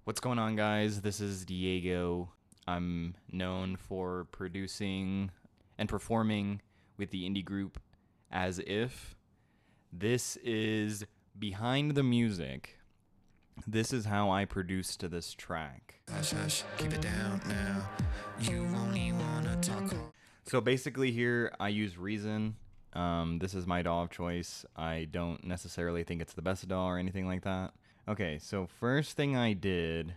What's going on, guys? This is Diego. I'm known for producing and performing with the indie group As If. This is Behind the Music. This is how I produced this track. Hush, hush, keep it down now. You only wanna talk. So basically here I use Reason. This is my DAW of choice. I don't necessarily think it's the best DAW or anything like that. Okay, so first thing I did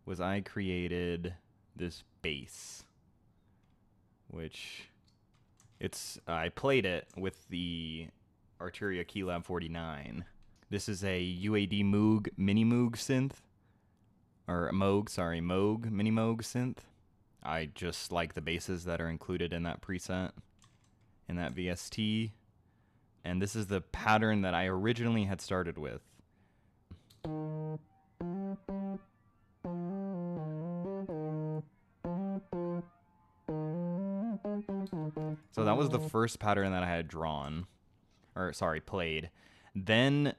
was I created this bass, which I played it with the Arturia Keylab 49. This is a UAD Moog Mini Moog synth, or Moog Mini Moog synth. I just like the basses that are included in that preset, in that VST. And this is the pattern that I originally had started with. So that was the first pattern that I had drawn, or sorry, played. Then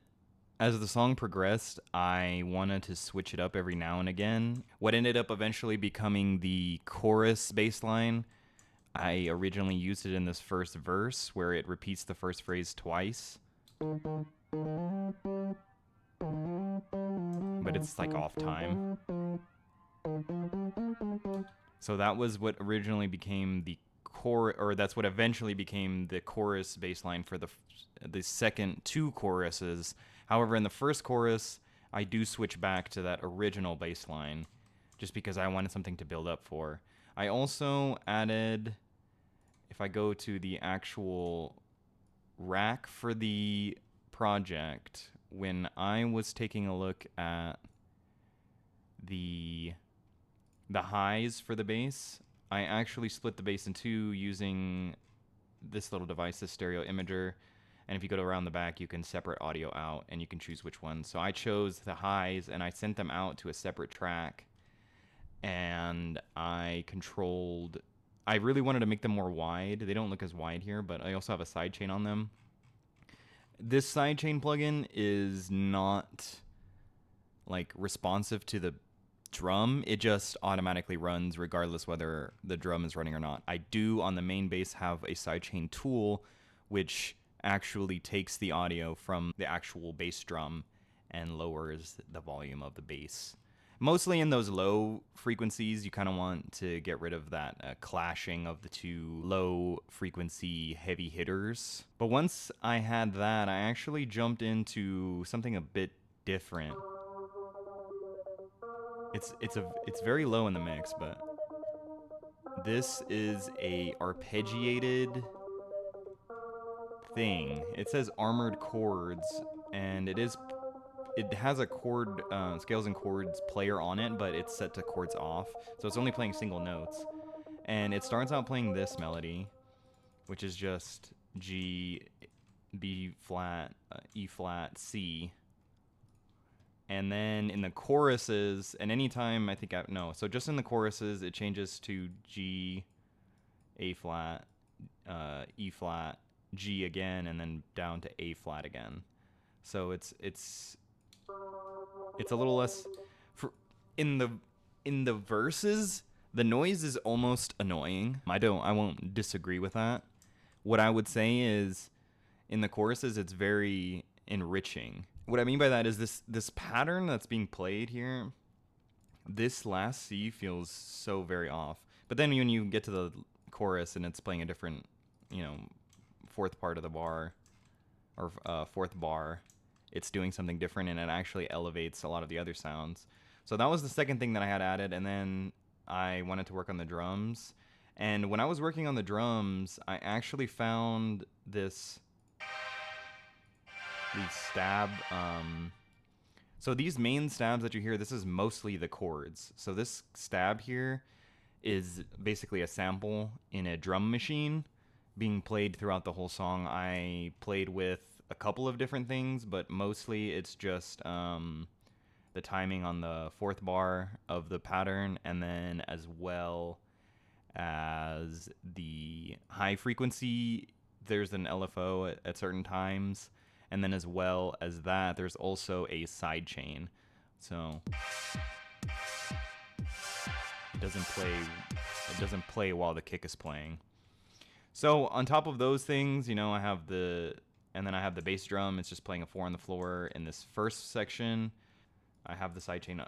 as the song progressed, I wanted to switch it up every now and again. What ended up eventually becoming the chorus bass line, I originally used it in this first verse where it repeats the first phrase twice. But it's like off time. So that was what originally became the core, or that's what eventually became the chorus bass line for the second two choruses. However, in the first chorus, I do switch back to that original bass line just because I wanted something to build up for. I also added, if I go to the actual rack for the project, when I was taking a look at the highs for the bass, I actually split the bass in two using this little device, this stereo imager. And if you go around the back, you can separate audio out and you can choose which one. So I chose the highs and I sent them out to a separate track. And I really wanted to make them more wide. They don't look as wide here, but I also have a sidechain on them. This sidechain plugin is not like responsive to the drum. It just automatically runs regardless whether the drum is running or not. I do on the main bass have a sidechain tool which actually takes the audio from the actual bass drum and lowers the volume of the bass. Mostly in those low frequencies, you kind of want to get rid of that clashing of the two low frequency heavy hitters. But once I had that, I actually jumped into something a bit different. It's very low in the mix, but this is a arpeggiated thing. It says armored chords, and it has a chord scales and chords player on it, but it's set to chords off, so it's only playing single notes. And it starts out playing this melody, which is just G, B flat, E flat, C. And then in the choruses, and anytime so just in the choruses, it changes to G, A flat, E flat, G again, and then down to A flat again. So it's a little less in the verses. The noise is almost annoying. I won't disagree with that. What I would say is in the choruses, it's very enriching. What I mean by that is this pattern that's being played here, this last C feels so very off. But then when you get to the chorus and it's playing a different, fourth part of the bar, or fourth bar, it's doing something different and it actually elevates a lot of the other sounds. So that was the second thing that I had added, and then I wanted to work on the drums. And when I was working on the drums, I actually found these stab, so these main stabs that you hear, this is mostly the chords. So this stab here is basically a sample in a drum machine being played throughout the whole song. I played with a couple of different things, but mostly it's just the timing on the fourth bar of the pattern, and then as well as the high frequency, there's an LFO at certain times. And then as well as that, there's also a side chain. So doesn't play while the kick is playing. So on top of those things, you know, I have the bass drum. It's just playing a 4 on the floor in this first section. I have the sidechain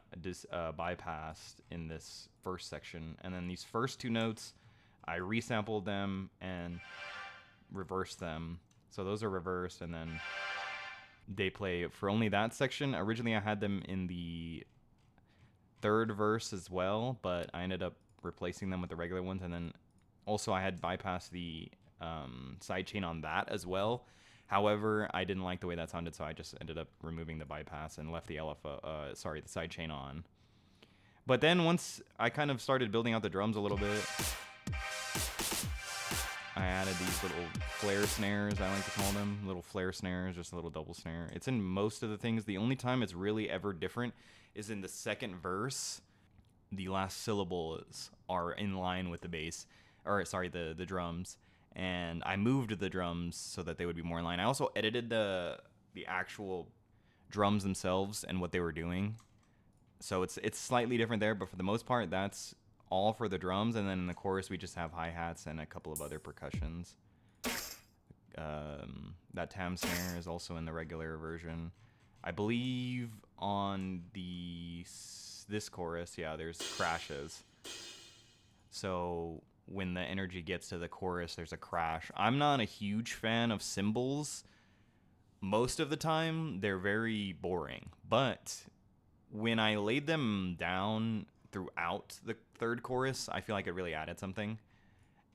bypassed in this first section, and then these first two notes, I resampled them and reversed them. So those are reversed, and then they play for only that section. Originally, I had them in the third verse as well, but I ended up replacing them with the regular ones, and then also I had bypassed the sidechain on that as well. However, I didn't like the way that sounded, so I just ended up removing the bypass and left the the sidechain on. But then once I kind of started building out the drums a little bit, I added these little flare snares, I like to call them. Little flare snares, just a little double snare. It's in most of the things. The only time it's really ever different is in the second verse. The last syllables are in line with the bass, or sorry, the drums. And I moved the drums so that they would be more in line. I also edited the actual drums themselves and what they were doing. So it's slightly different there, but for the most part, that's all for the drums. And then in the chorus, we just have hi-hats and a couple of other percussions. That tam snare is also in the regular version. I believe on this chorus, yeah, there's crashes. So when the energy gets to the chorus, there's a crash. I'm not a huge fan of cymbals. Most of the time, they're very boring. But when I laid them down throughout the third chorus, I feel like it really added something.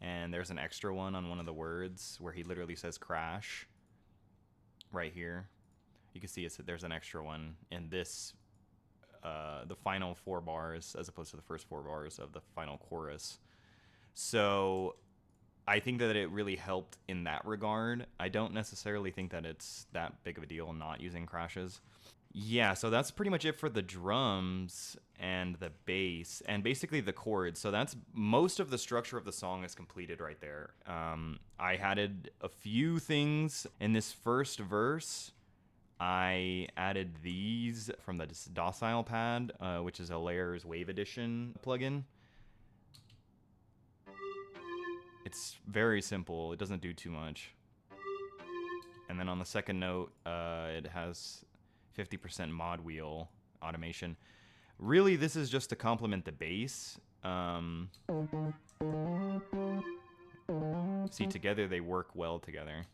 And there's an extra one on one of the words where he literally says crash right here. You can see there's an extra one in this, the final 4 bars as opposed to the first 4 bars of the final chorus. So I think that it really helped in that regard. I don't necessarily think that it's that big of a deal not using crashes. Yeah, so that's pretty much it for the drums and the bass and basically the chords. So that's most of the structure of the song is completed right there. I added a few things in this first verse. I added these from the Docile Pad, which is a Layers Wave Edition plugin. It's very simple. It doesn't do too much. And then on the second note, it has 50% mod wheel automation. Really, this is just to complement the bass. See, together they work well together.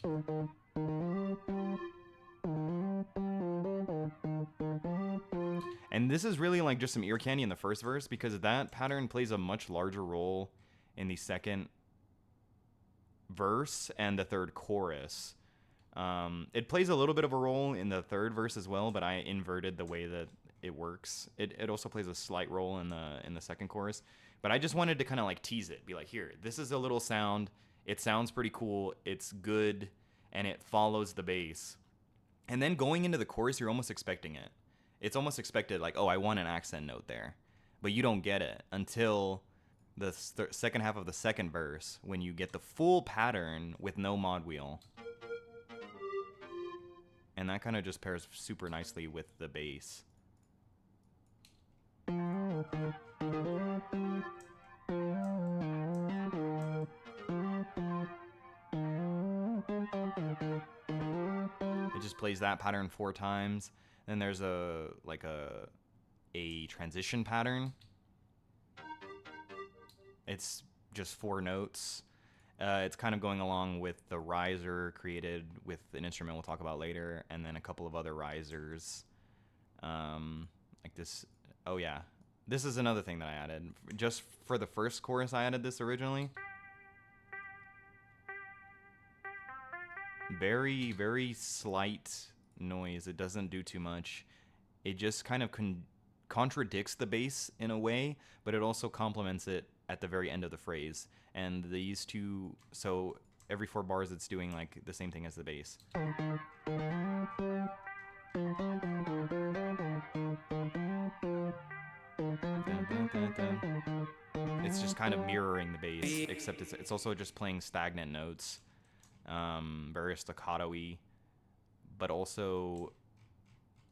And this is really like just some ear candy in the first verse because that pattern plays a much larger role in the second verse and the third chorus. It plays a little bit of a role in the third verse as well, but I inverted the way that it works. It also plays a slight role in the second chorus, but I just wanted to kind of like tease it, be like, here, this is a little sound. It sounds pretty cool. It's good, and it follows the bass. And then going into the chorus, you're almost expecting it. It's almost expected, like, oh, I want an accent note there, but you don't get it until the second half of the second verse when you get the full pattern with no mod wheel. And that kind of just pairs super nicely with the bass. It just plays that pattern 4 times. Then there's a transition pattern. It's just 4 notes. It's kind of going along with the riser created with an instrument we'll talk about later, and then a couple of other risers. Like this. Oh yeah, this is another thing that I added. Just for the first chorus, I added this originally. Very, very slight noise. It doesn't do too much. It just kind of contradicts the bass in a way, but it also complements it at the very end of the phrase. And these two, so every 4 bars it's doing like the same thing as the bass. It's just kind of mirroring the bass, except it's also just playing stagnant notes, very staccato-y, but also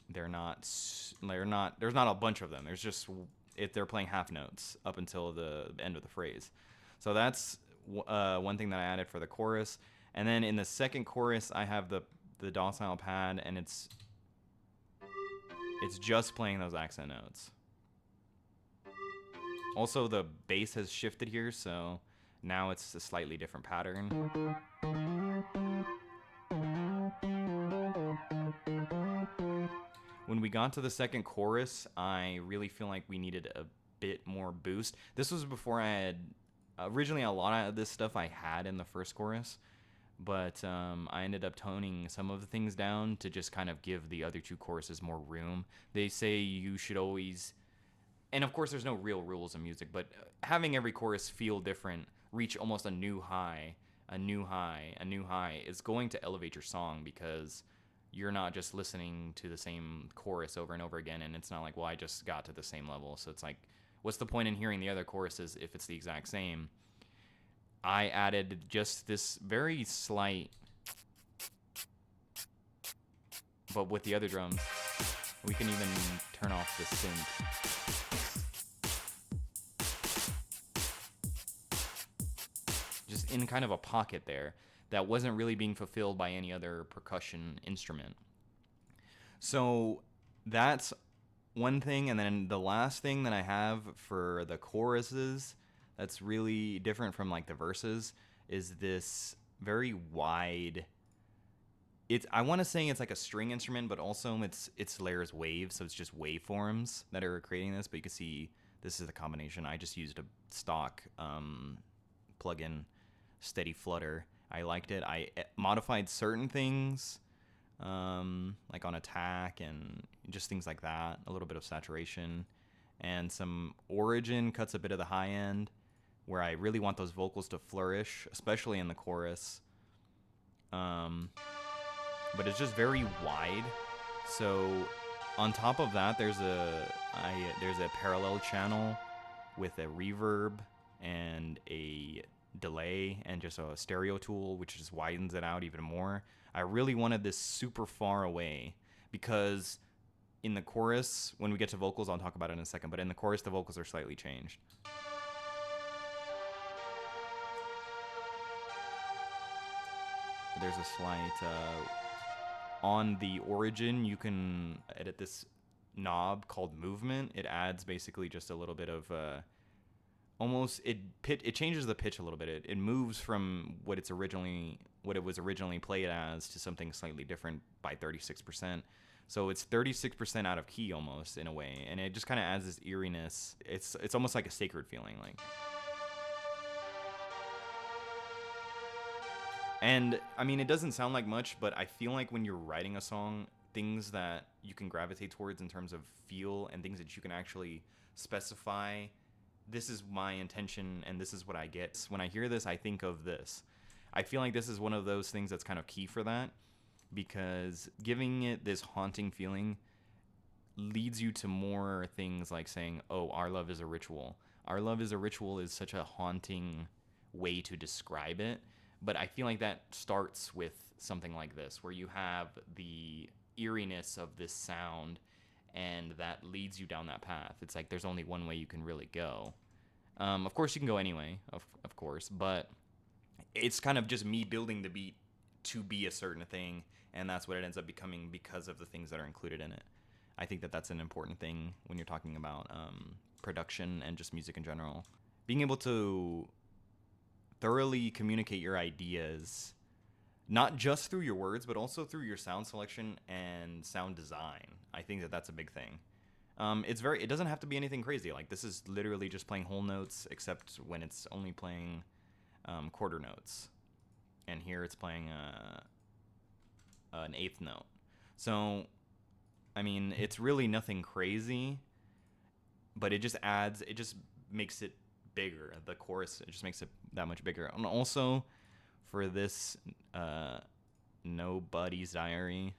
there's not a bunch of them. There's just if they're playing half notes up until the end of the phrase. So that's one thing that I added for the chorus. And then in the second chorus, I have the docile pad, and it's just playing those accent notes. Also, the bass has shifted here, so now it's a slightly different pattern. When we got to the second chorus, I really feel like we needed a bit more boost. This was before I had... Originally, a lot of this stuff I had in the first chorus, but I ended up toning some of the things down to just kind of give the other two choruses more room. They say you should always... And of course, there's no real rules in music, but having every chorus feel different, reach almost a new high, is going to elevate your song, because you're not just listening to the same chorus over and over again, and it's not like, well, I just got to the same level. So it's like, what's the point in hearing the other choruses if it's the exact same? I added just this very slight, but with the other drums, we can even turn off the synth. Just in kind of a pocket there that wasn't really being fulfilled by any other percussion instrument. So that's one thing. And then the last thing that I have for the choruses that's really different from like the verses is this very wide... I want to say it's like a string instrument, but also it's layers waves, so it's just waveforms that are creating this. But you can see this is the combination. I just used a stock plugin, Steady Flutter. I liked it. I modified certain things, like on attack and just things like that. A little bit of saturation and some origin cuts a bit of the high end, where I really want those vocals to flourish, especially in the chorus. But it's just very wide. So on top of that, there's a parallel channel with a reverb and a delay and just a stereo tool, which just widens it out even more. I really wanted this super far away, because in the chorus, when we get to vocals, I'll talk about it in a second, but in the chorus, the vocals are slightly changed. There's a slight... on the origin, you can edit this knob called movement. It adds basically just a little bit of... it changes the pitch a little bit. It moves from what it was originally played as to something slightly different by 36%. So it's 36% out of key almost, in a way, and it just kind of adds this eeriness. It's almost like a sacred feeling, like. And I mean, it doesn't sound like much, but I feel like when you're writing a song, things that you can gravitate towards in terms of feel and things that you can actually specify, this is my intention and this is what I get. When I hear this, I think of this. I feel like this is one of those things that's kind of key for that, because giving it this haunting feeling leads you to more things like saying, oh, our love is a ritual. Our love is a ritual is such a haunting way to describe it. But I feel like that starts with something like this, where you have the eeriness of this sound, and that leads you down that path. It's like there's only one way you can really go. Of course, you can go anyway, of course, but it's kind of just me building the beat to be a certain thing, and that's what it ends up becoming because of the things that are included in it. I think that that's an important thing when you're talking about production and just music in general. Being able to thoroughly communicate your ideas, not just through your words, but also through your sound selection and sound design. I think that that's a big thing. It doesn't have to be anything crazy. Like, this is literally just playing whole notes, except when it's only playing quarter notes. And here it's playing an eighth note. So, I mean, it's really nothing crazy, but it just makes it bigger. The chorus, it just makes it that much bigger. And also, for this Nobody's Diary,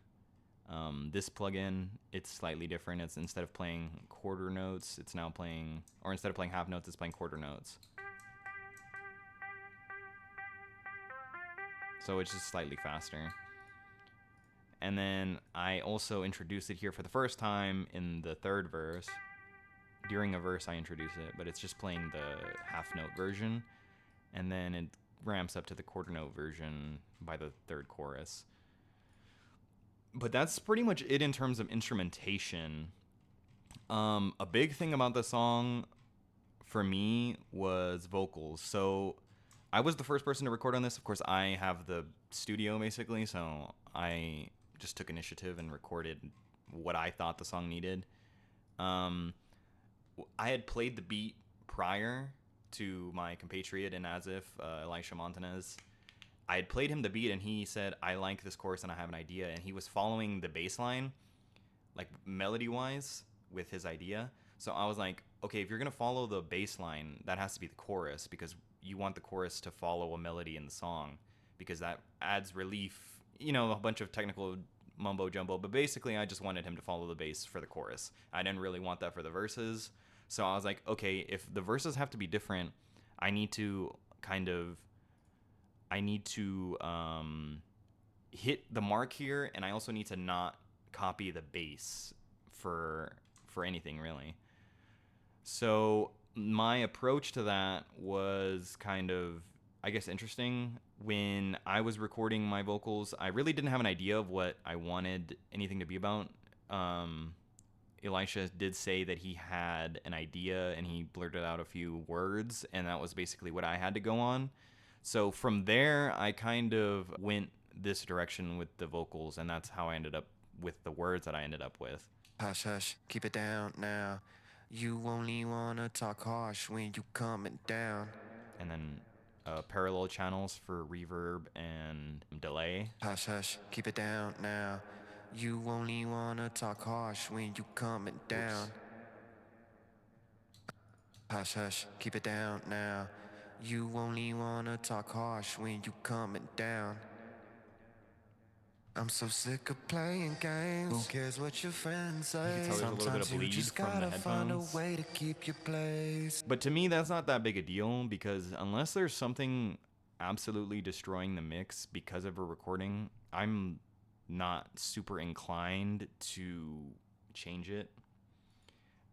this plugin, it's slightly different. It's instead of playing quarter notes, it's now playing, or instead of playing half notes, it's playing quarter notes. So it's just slightly faster. And then I also introduced it here for the first time in the third verse. during a verse I introduce it, but it's just playing the half note version, and then it ramps up to the quarter note version by the third chorus. But that's pretty much it in terms of instrumentation. A big thing about the song for me was vocals. So I was the first person to record on this. Of course, I have the studio basically, so I just took initiative and recorded what I thought the song needed. I had played the beat prior to my compatriot in As If, Elisha Montanez. I had played him the beat, and he said, I like this chorus and I have an idea. And he was following the bass line, like melody-wise, with his idea. So I was like, okay, if you're going to follow the bass line, that has to be the chorus, because you want the chorus to follow a melody in the song, because that adds relief, a bunch of technical mumbo jumbo. But basically, I just wanted him to follow the bass for the chorus. I didn't really want that for the verses. So I was like, okay, if the verses have to be different, I need to hit the mark here, and I also need to not copy the bass for anything really. So my approach to that was kind of, I guess, interesting. When I was recording my vocals, I really didn't have an idea of what I wanted anything to be about. Elisha did say that he had an idea, and he blurted out a few words, and that was basically what I had to go on. So from there, I kind of went this direction with the vocals, and that's how I ended up with the words that I ended up with. Hush, hush, keep it down now. You only wanna talk harsh when you coming down. And then parallel channels for reverb and delay. Hush, hush, keep it down now. You only wanna talk harsh when you coming down. Hush, hush, keep it down now. You only wanna talk harsh when you coming down. I'm so sick of playing games. Who cares what your friends say? You can tell there's a little bit of Sometimes you bleed just from the gotta find a headphones. way to keep your place. But to me, that's not that big a deal, because unless there's something absolutely destroying the mix because of a recording, I'm not super inclined to change it.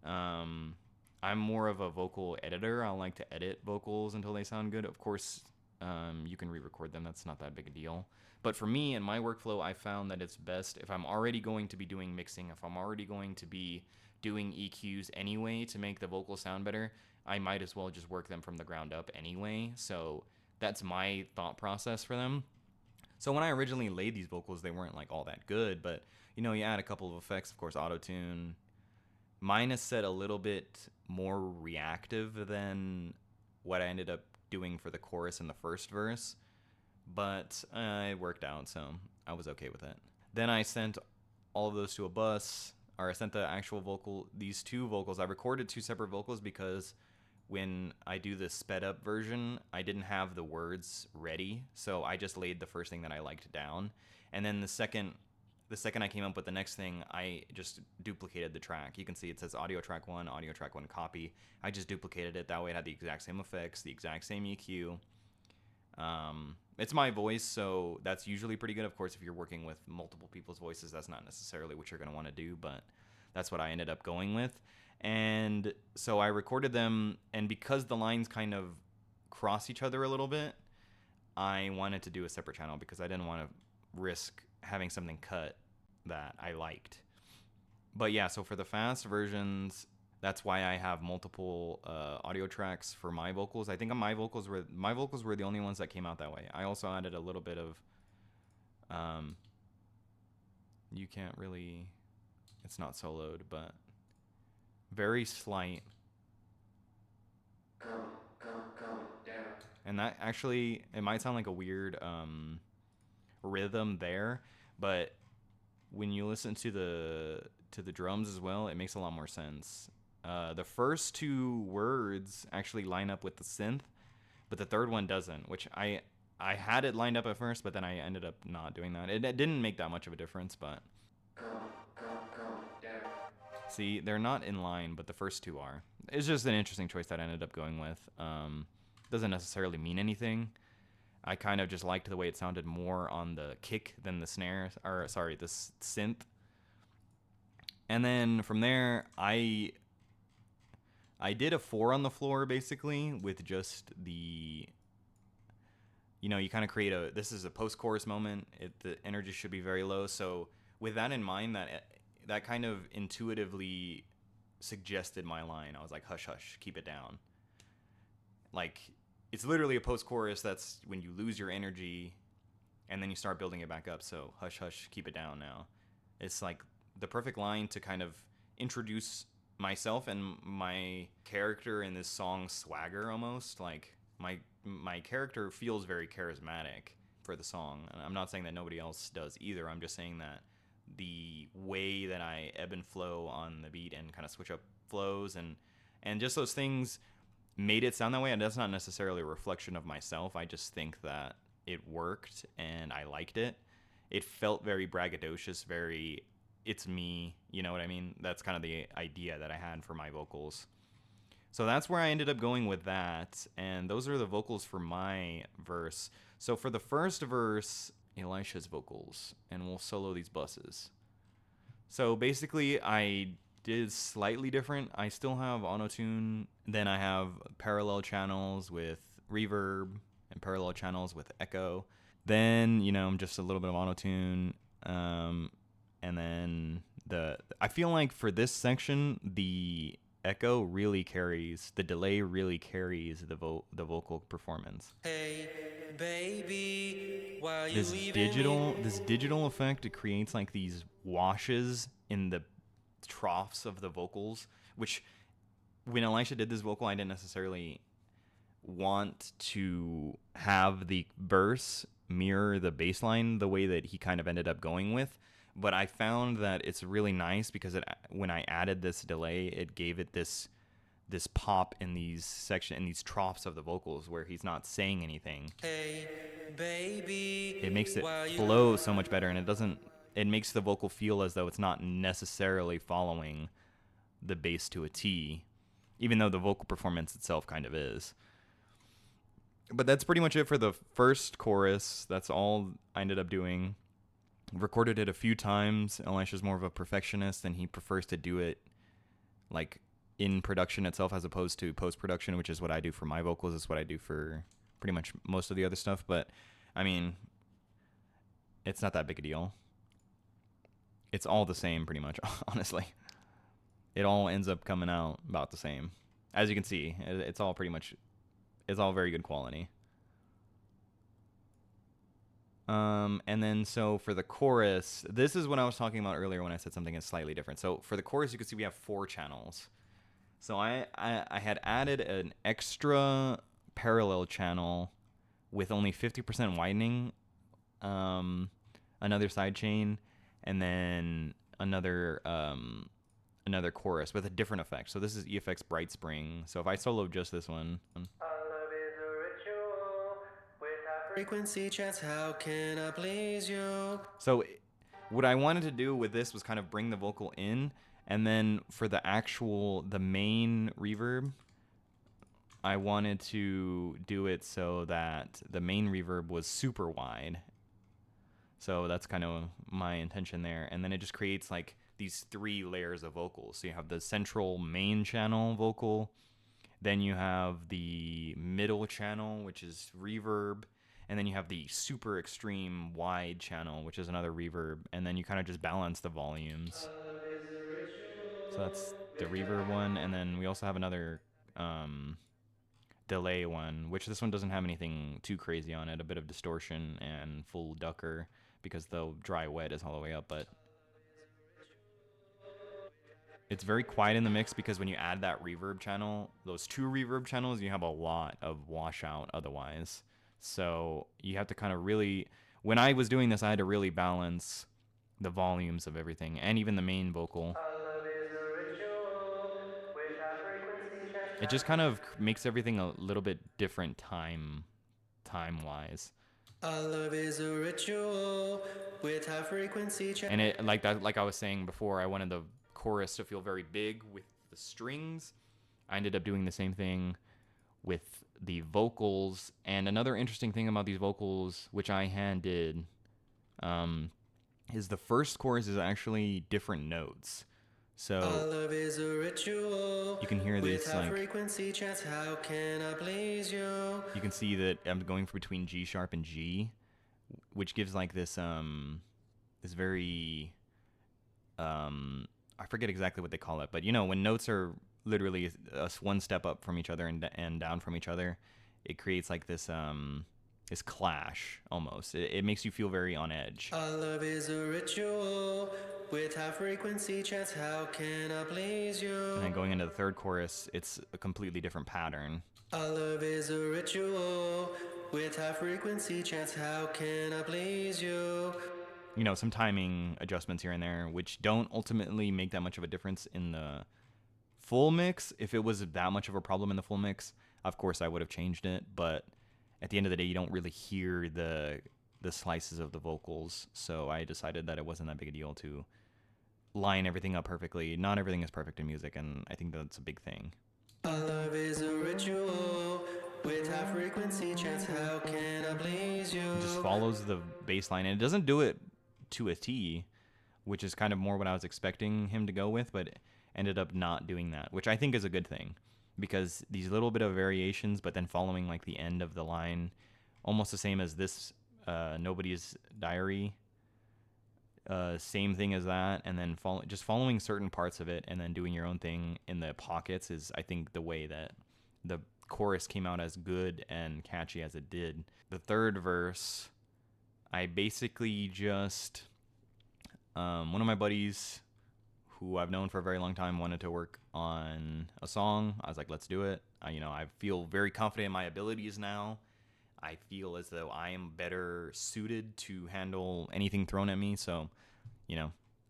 I'm more of a vocal editor. I like to edit vocals until they sound good. Of course, you can re-record them. That's not that big a deal. But for me, in my workflow, I found that it's best if I'm already going to be doing mixing, if I'm already going to be doing EQs anyway to make the vocals sound better, I might as well just work them from the ground up anyway. So that's my thought process for them. So when I originally laid these vocals, they weren't like all that good, but you add a couple of effects, of course, auto-tune. Mine is set a little bit more reactive than what I ended up doing for the chorus in the first verse, but it worked out, so I was okay with it. Then I sent all of those to a bus, or I sent the actual these two vocals. I recorded two separate vocals because when I do the sped up version, I didn't have the words ready, so I just laid the first thing that I liked down, and then the second I came up with the next thing, I just duplicated the track. You can see it says audio track 1, copy. I just duplicated it. That way it had the exact same effects, the exact same EQ. It's my voice, so that's usually pretty good. Of course, if you're working with multiple people's voices, that's not necessarily what you're going to want to do, but that's what I ended up going with. And so I recorded them, and because the lines kind of cross each other a little bit, I wanted to do a separate channel because I didn't want to risk having something cut that I liked. But yeah, so for the fast versions, that's why I have multiple audio tracks for my vocals. I think my vocals were the only ones that came out that way. I also added a little bit of you can't really, it's not soloed, but very slight. And that actually, it might sound like a weird rhythm there, but when you listen to the drums as well, it makes a lot more sense. The first two words actually line up with the synth, but the third one doesn't, which I had it lined up at first, but then I ended up not doing that. It didn't make that much of a difference, but see, they're not in line, but the first two are. It's just an interesting choice that I ended up going with. Doesn't necessarily mean anything. I kind of just liked the way it sounded more on the kick than the snare, or sorry, the synth. And then from there, I I did a 4 on the floor basically with just the, you kind of create this is a post-chorus moment. The energy should be very low. So with that in mind, that kind of intuitively suggested my line. I was like, hush, hush, keep it down. Like, it's literally a post-chorus. That's when you lose your energy and then you start building it back up. So hush, hush, keep it down now. It's like the perfect line to kind of introduce myself and my character in this song's swagger almost. Like, my character feels very charismatic for the song. And I'm not saying that nobody else does either. I'm just saying that the way that I ebb and flow on the beat and kind of switch up flows and just those things made it sound that way. And that's not necessarily a reflection of myself. I just think that it worked and I liked it. It felt very braggadocious, very, it's me, you know what I mean? That's kind of the idea that I had for my vocals. So that's where I ended up going with that. And those are the vocals for my verse. So for the first verse, Elisha's vocals, and we'll solo these buses. So basically, I did slightly different. I still have auto-tune. Then I have parallel channels with reverb and parallel channels with echo. Then, just a little bit of auto-tune. And then I feel like for this section, the echo really carries, the delay really carries the vocal performance. Hey, baby, why you This leaving me? digital effect, it creates like these washes in the troughs of the vocals, which when Elisha did this vocal, I didn't necessarily want to have the verse mirror the bass line the way that he kind of ended up going with. But I found that it's really nice because when I added this delay, it gave it this pop in these troughs of the vocals where he's not saying anything. Hey, baby, It makes it why you flow so much better, and it makes the vocal feel as though it's not necessarily following the bass to a T, even though the vocal performance itself kind of is. But that's pretty much it for the first chorus. That's all I ended up doing. Recorded it a few times. Elisha's more of a perfectionist, and he prefers to do it like in production itself as opposed to post-production, which is what I do for my vocals. It's what I do for pretty much most of the other stuff. But I mean, it's not that big a deal. It's all the same pretty much, honestly. It all ends up coming out about the same. As you can see, it's all very good quality. And then so for the chorus, this is what I was talking about earlier when I said something is slightly different. So for the chorus, you can see we have 4 channels. So I had added an extra parallel channel with only 50% widening, another sidechain, and then another chorus with a different effect. So this is EFX Bright Spring. So if I solo just this one. frequency chance, how can I please you? So what I wanted to do with this was kind of bring the vocal in, and then for the main reverb, I wanted to do it so that the main reverb was super wide. So that's kind of my intention there. And then it just creates like these 3 layers of vocals. So you have the central main channel vocal, then you have the middle channel, which is reverb, and then you have the super extreme wide channel, which is another reverb, and then you kind of just balance the volumes. So that's the reverb one, and then we also have another delay one, which this one doesn't have anything too crazy on it, a bit of distortion and full ducker because the dry wet is all the way up, but it's very quiet in the mix because when you add that reverb channel, those 2 reverb channels, you have a lot of washout otherwise. So you have to kind of really, when I was doing this, I had to really balance the volumes of everything and even the main vocal. It just kind of makes everything a little bit different time-wise. Our love is a ritual with high frequency chance. And it like I was saying before, I wanted the chorus to feel very big with the strings. I ended up doing the same thing with the vocals. And another interesting thing about these vocals, which I hand did, is the first chorus is actually different notes. So love is a ritual. you can hear With this, high like, frequency chants, how can I please you? you can see that I'm going between G sharp and G, which gives like this very I forget exactly what they call it, but you know, when notes are literally one step up from each other and down from each other, it creates like this clash almost. It makes you feel very on edge. Our love is a ritual. With high frequency chants, how can I please you? And then going into the third chorus, it's a completely different pattern. Our love is a ritual. With high frequency chants, how can I please you? You know, some timing adjustments here and there, which don't ultimately make that much of a difference in the full mix. If it was that much of a problem in the full mix, of course I would have changed it. But at the end of the day, you don't really hear the slices of the vocals. So I decided that it wasn't that big a deal to line everything up perfectly. Not everything is perfect in music, and I think that's a big thing. Our love is a ritual. With high frequency chants, how can I please you? It just follows the bass line, and it doesn't do it to a T, which is kind of more what I was expecting him to go with, but ended up not doing that, which I think is a good thing, because these little bit of variations, but then following like the end of the line, almost the same as this Nobody's Diary, same thing as that, and then just following certain parts of it and then doing your own thing in the pockets is, I think, the way that the chorus came out as good and catchy as it did. The third verse, I basically just one of my buddies who I've known for a very long time wanted to work on a song. I was like, let's do it. I feel very confident in my abilities now. I feel as though I am better suited to handle anything thrown at me. So,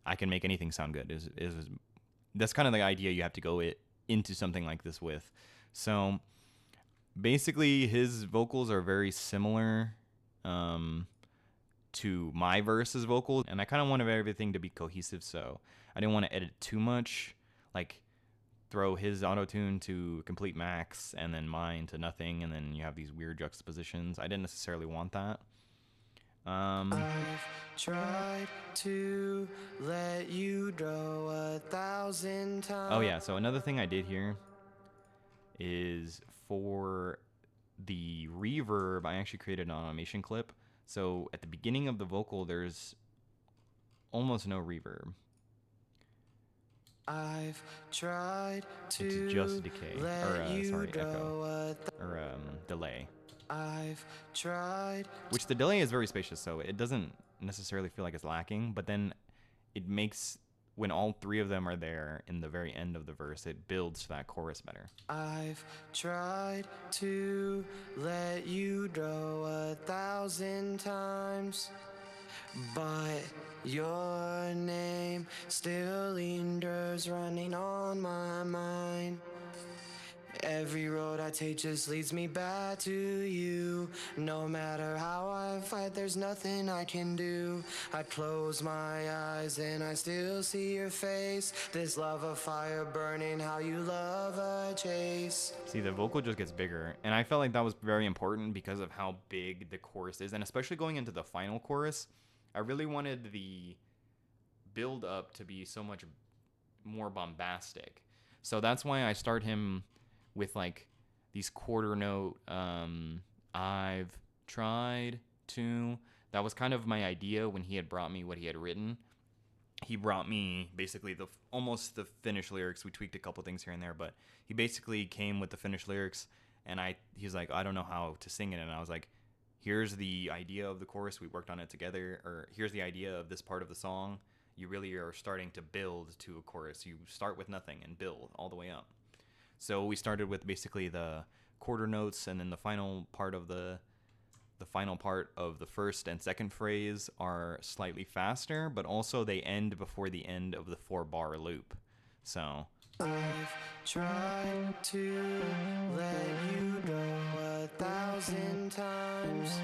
I can make anything sound good. That's kind of the idea you have to go into something like this with. So basically, his vocals are very similar to my verse's vocals, and I kind of wanted everything to be cohesive, so I didn't want to edit too much, like throw his auto-tune to complete max and then mine to nothing, and then you have these weird juxtapositions. I didn't necessarily want that. I've tried to let you know 1,000 times. Oh yeah, so another thing I did here is for the reverb, I actually created an automation clip. So at the beginning of the vocal, there's almost no reverb. I've tried to It's just decay, or echo, or delay. I've tried. Which the delay is very spacious, so it doesn't necessarily feel like it's lacking, but then it makes, when all three of them are there in the very end of the verse, it builds that chorus better. I've tried to let you know 1,000 times, but your name still lingers running on my mind. Every road I take just leads me back to you. No matter how I fight, there's nothing I can do. I close my eyes and I still see your face. This love of fire burning, how you love a chase. See, the vocal just gets bigger, and I felt like that was very important because of how big the chorus is, and especially going into the final chorus, I really wanted the build up to be so much more bombastic. So that's why I start him with like these quarter note I've tried to. That was kind of my idea when he had brought me what he had written. He brought me basically almost the finished lyrics. We tweaked a couple things here and there, but he basically came with the finished lyrics, and he's like, I don't know how to sing it, and I was like, here's the idea of the chorus, we worked on it together, or here's the idea of this part of the song. You really are starting to build to a chorus. You start with nothing and build all the way up. So we started with basically the quarter notes, and then the final part of the first and second phrase are slightly faster, but also they end before the end of the 4-bar loop. So I've tried to let you know 1,000 times.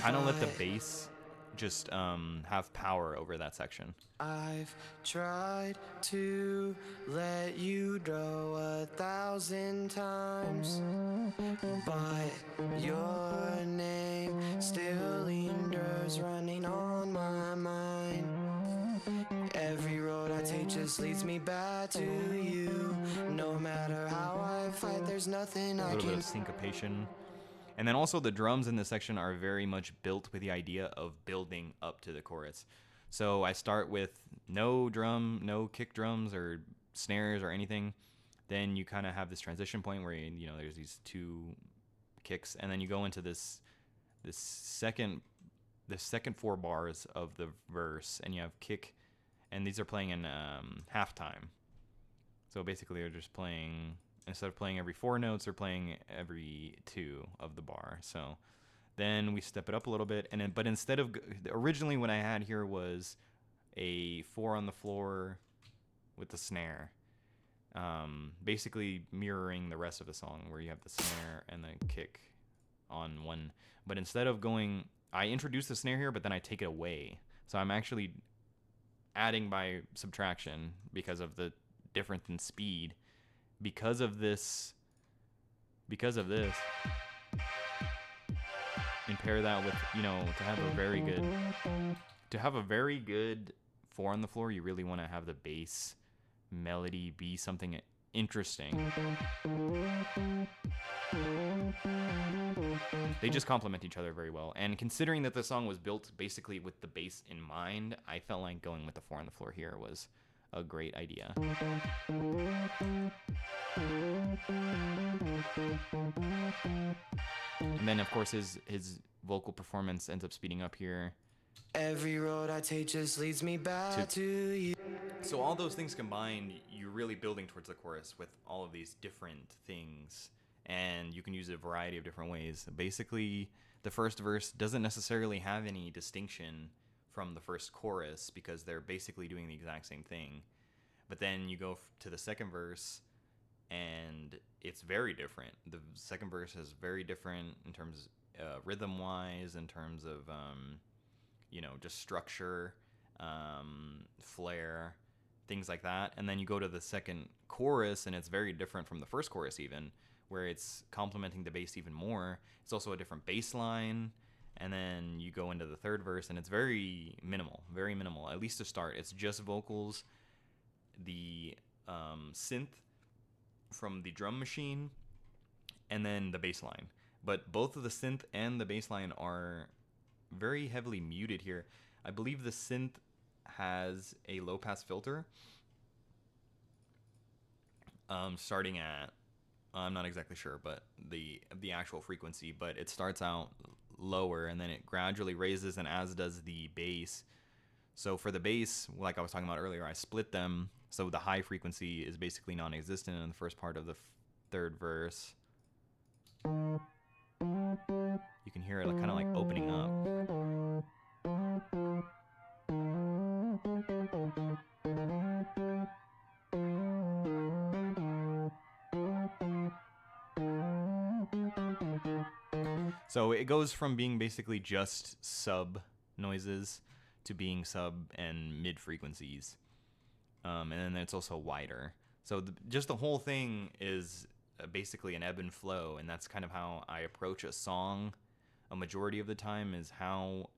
kind of let the bass just have power over that section. I've tried to let you know 1,000 times, but your name still lingers running on my mind. Every road I take just just leads me back to you. No matter how I fight, there's nothing A I little bit can. of syncopation. And then also the drums in this section are very much built with the idea of building up to the chorus. So I start with no drum, no kick drums or snares or anything. Then you kind of have this transition point where you know there's these two kicks, and then you go into this second four bars of the verse, and you have kick, and these are playing in halftime. So basically, they're just playing, instead of playing every 4 notes, they're playing every 2 of the bar. So then we step it up a little bit, and then, but instead of, originally what I had here was a 4 on the floor with the snare, basically mirroring the rest of the song where you have the snare and the kick on one. But instead of going, I introduce the snare here, but then I take it away. So I'm actually adding by subtraction because of the difference in speed. Because of this, and pair that with, you know, to have a very good 4 on the floor, you really want to have the bass melody be something interesting. They just complement each other very well. And considering that the song was built basically with the bass in mind, I felt like going with the 4 on the floor here was a great idea. And then of course his vocal performance ends up speeding up here. Every road I take just leads me back to you. So all those things combined, you're really building towards the chorus with all of these different things, and you can use it a variety of different ways. Basically, the first verse doesn't necessarily have any distinction from the first chorus because they're basically doing the exact same thing. But then you go to the second verse, and it's very different. The second verse is very different in terms rhythm-wise, in terms of you know, just structure, flair, things like that. And then you go to the second chorus, and it's very different from the first chorus even, where it's complementing the bass even more. It's also a different bass line. And then you go into the third verse, and it's very minimal, at least to start. It's just vocals, the synth from the drum machine, and then the bass line. But both of the synth and the bass line are very heavily muted here. I believe the synth has a low pass filter starting at, I'm not exactly sure, but the actual frequency, but it starts out lower and then it gradually raises, and as does the bass. So for the bass, like I was talking about earlier, I split them, so the high frequency is basically non-existent in the first part of the third verse. You can hear it kind of like opening up. So it goes from being basically just sub noises to being sub and mid frequencies. And then it's also wider. So just the whole thing is basically an ebb and flow, and that's kind of how I approach a song a majority of the time, is how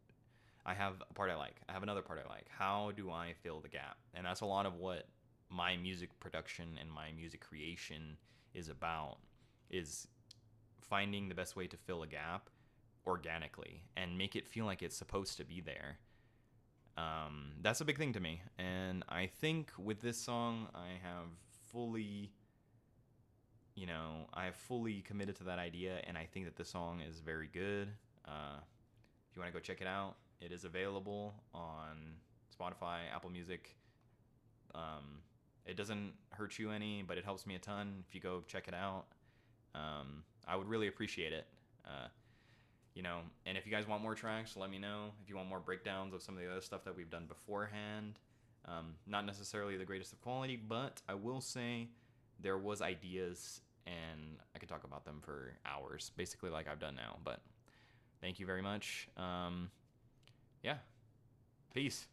I have a part I like, I have another part I like, how do I fill the gap? And that's a lot of what my music production and my music creation is about, is finding the best way to fill a gap organically and make it feel like it's supposed to be there. That's a big thing to me, and I think with this song I have fully committed to that idea, and I think that this song is very good. If you want to go check it out, it is available on Spotify, Apple Music. It doesn't hurt you any, but it helps me a ton if you go check it out. I would really appreciate it. And if you guys want more tracks, let me know. If you want more breakdowns of some of the other stuff that we've done beforehand, not necessarily the greatest of quality, but I will say there was ideas, and I could talk about them for hours, basically like I've done now. But thank you very much. Yeah, peace.